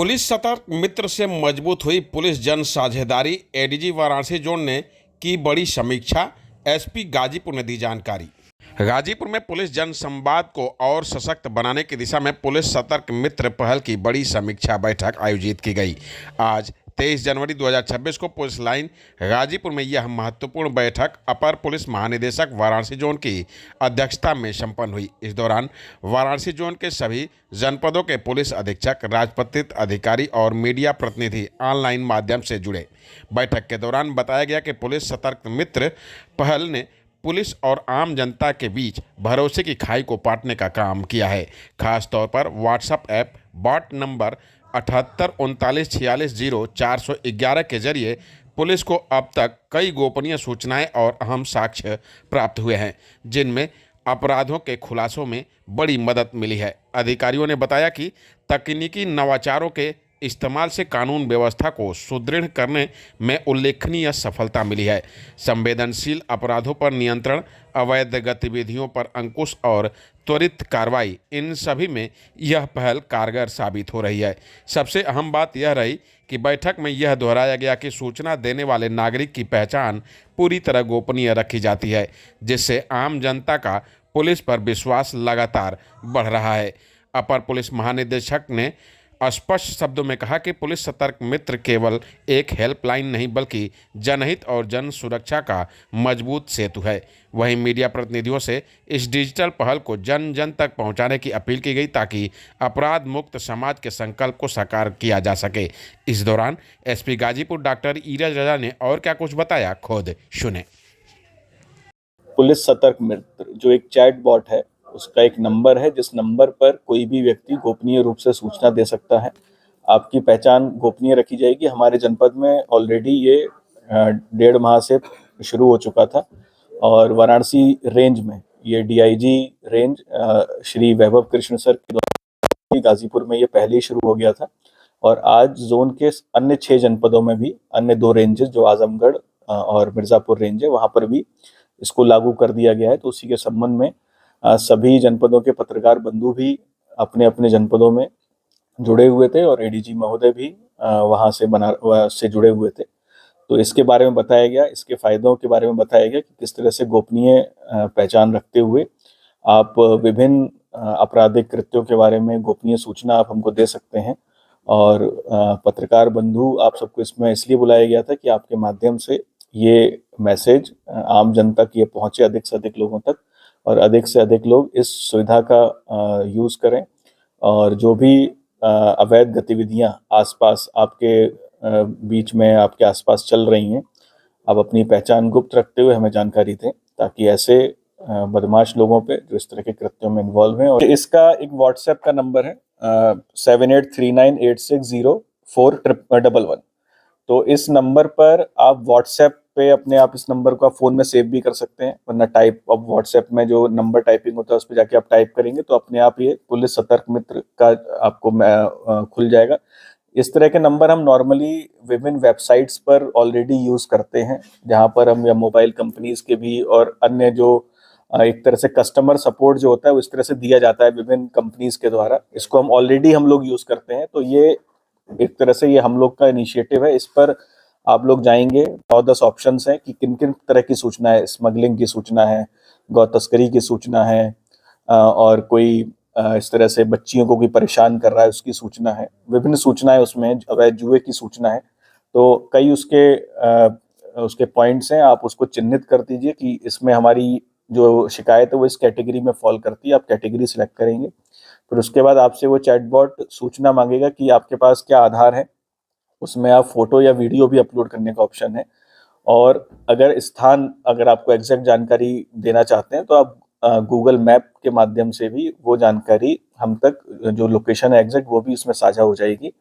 Police सतर्क मित्र से मजबूत हुई पुलिस जन साझेदारी। एडीजी वाराणसी जोन ने की बड़ी समीक्षा। एसपी गाजीपुर ने दी जानकारी। गाजीपुर में पुलिस जन संवाद को और सशक्त बनाने की दिशा में पुलिस सतर्क मित्र पहल की बड़ी समीक्षा बैठक आयोजित की गई। आज 23 जनवरी 2026 को पुलिस लाइन गाजीपुर में यह महत्वपूर्ण बैठक अपर पुलिस महानिदेशक वाराणसी जोन की अध्यक्षता में संपन्न हुई। इस दौरान वाराणसी जोन के सभी जनपदों के पुलिस अधीक्षक, राजपत्रित अधिकारी और मीडिया प्रतिनिधि ऑनलाइन माध्यम से जुड़े। बैठक के दौरान बताया गया कि पुलिस सतर्क मित्र पहल ने पुलिस और आम जनता के बीच भरोसे की खाई को पाटने का काम किया है। खास तौर पर व्हाट्सएप ऐप बॉट नंबर 78 39 46 0 411 के जरिए पुलिस को अब तक कई गोपनीय सूचनाएं और अहम साक्ष्य प्राप्त हुए हैं, जिनमें अपराधों के खुलासों में बड़ी मदद मिली है। अधिकारियों ने बताया कि तकनीकी नवाचारों के इस्तेमाल से कानून व्यवस्था को सुदृढ़ करने में उल्लेखनीय सफलता मिली है। संवेदनशील अपराधों पर नियंत्रण, अवैध गतिविधियों पर अंकुश और त्वरित कार्रवाई, इन सभी में यह पहल कारगर साबित हो रही है। सबसे अहम बात यह रही कि बैठक में यह दोहराया गया कि सूचना देने वाले नागरिक की पहचान पूरी तरह गोपनीय रखी जाती है, जिससे आम जनता का पुलिस पर विश्वास लगातार बढ़ रहा है। अपर पुलिस महानिदेशक ने स्पष्ट शब्दों में कहा कि पुलिस सतर्क मित्र केवल एक हेल्पलाइन नहीं बल्कि जनहित और जन सुरक्षा का मजबूत सेतु है। वहीं मीडिया प्रतिनिधियों से इस डिजिटल पहल को जन जन तक पहुंचाने की अपील की गई ताकि अपराध मुक्त समाज के संकल्प को साकार किया जा सके। इस दौरान एसपी गाजीपुर डॉक्टर ईरज रजा ने और क्या कुछ बताया, खुद सुने। पुलिस सतर्क मित्र जो एक चैट बॉट है, उसका एक नंबर है जिस नंबर पर कोई भी व्यक्ति गोपनीय रूप से सूचना दे सकता है। आपकी पहचान गोपनीय रखी जाएगी। हमारे जनपद में ऑलरेडी ये 1.5 माह से शुरू हो चुका था और वाराणसी रेंज में ये DIG range Shri Vaibhav Krishna sir के द्वारा गाजीपुर में ये पहले ही शुरू हो गया था और आज जोन के अन्य 6 जनपदों में भी अन्य 2 रेंजेस जो आजमगढ़ और मिर्जापुर रेंज है, वहां पर भी इसको लागू कर दिया गया है। तो उसी के संबंध में सभी जनपदों के पत्रकार बंधु भी अपने अपने जनपदों में जुड़े हुए थे और एडीजी महोदय भी वहां से जुड़े हुए थे। तो इसके बारे में बताया गया, इसके फायदों के बारे में बताया गया कि किस तरह से गोपनीय पहचान रखते हुए आप विभिन्न आपराधिक कृत्यों के बारे में गोपनीय सूचना आप हमको दे सकते हैं। और पत्रकार बंधु आप सबको इसमें इसलिए बुलाया गया था कि आपके माध्यम से ये मैसेज आम जनता तक ये पहुंचे, अधिक से अधिक लोगों तक, और अधिक से अधिक लोग इस सुविधा का यूज़ करें। और जो भी अवैध गतिविधियां आसपास आपके बीच में आपके आसपास चल रही हैं, आप अपनी पहचान गुप्त रखते हुए हमें जानकारी दें ताकि ऐसे बदमाश लोगों पे जो इस तरह के कृत्यों में इन्वॉल्व हैं। और इसका एक व्हाट्सएप का नंबर है 7839860411। तो इस नंबर पर आप व्हाट्सएप पे अपने आप इस नंबर को आप फोन में सेव भी कर सकते हैं, वरना टाइप अब व्हाट्सएप में जो नंबर टाइपिंग होता है उस पर जाके आप टाइप करेंगे तो अपने आप ये पुलिस सतर्क मित्र का आपको खुल जाएगा। इस तरह के नंबर हम नॉर्मली विभिन्न वेबसाइट्स पर ऑलरेडी यूज करते हैं, जहां पर हम या मोबाइल कंपनीज के भी और अन्य जो एक तरह से कस्टमर सपोर्ट जो होता है वो इस तरह से दिया जाता है विभिन्न कंपनीज के द्वारा। इसको हम ऑलरेडी हम लोग यूज करते हैं। तो ये एक तरह से ये हम लोग का इनिशिएटिव है। इस पर आप लोग जाएंगे, 9-10 ऑप्शंस हैं कि किन किन तरह की सूचना है। स्मगलिंग की सूचना है, गौ तस्करी की सूचना है, और कोई इस तरह से बच्चियों को कोई परेशान कर रहा है उसकी सूचना है, विभिन्न सूचनाएं उसमें, अवैध जुए की सूचना है। तो कई उसके पॉइंट्स हैं, आप उसको चिन्हित कर दीजिए कि इसमें हमारी जो शिकायत है वो इस कैटेगरी में फॉल करती है। आप कैटेगरी सिलेक्ट करेंगे, फिर उसके बाद आपसे वो चैटबॉट सूचना मांगेगा कि आपके पास क्या आधार है। उसमें आप फोटो या वीडियो भी अपलोड करने का ऑप्शन है। और अगर आपको एग्जैक्ट जानकारी देना चाहते हैं तो आप गूगल मैप के माध्यम से भी वो जानकारी हम तक, जो लोकेशन है एग्जैक्ट, वो भी इसमें साझा हो जाएगी।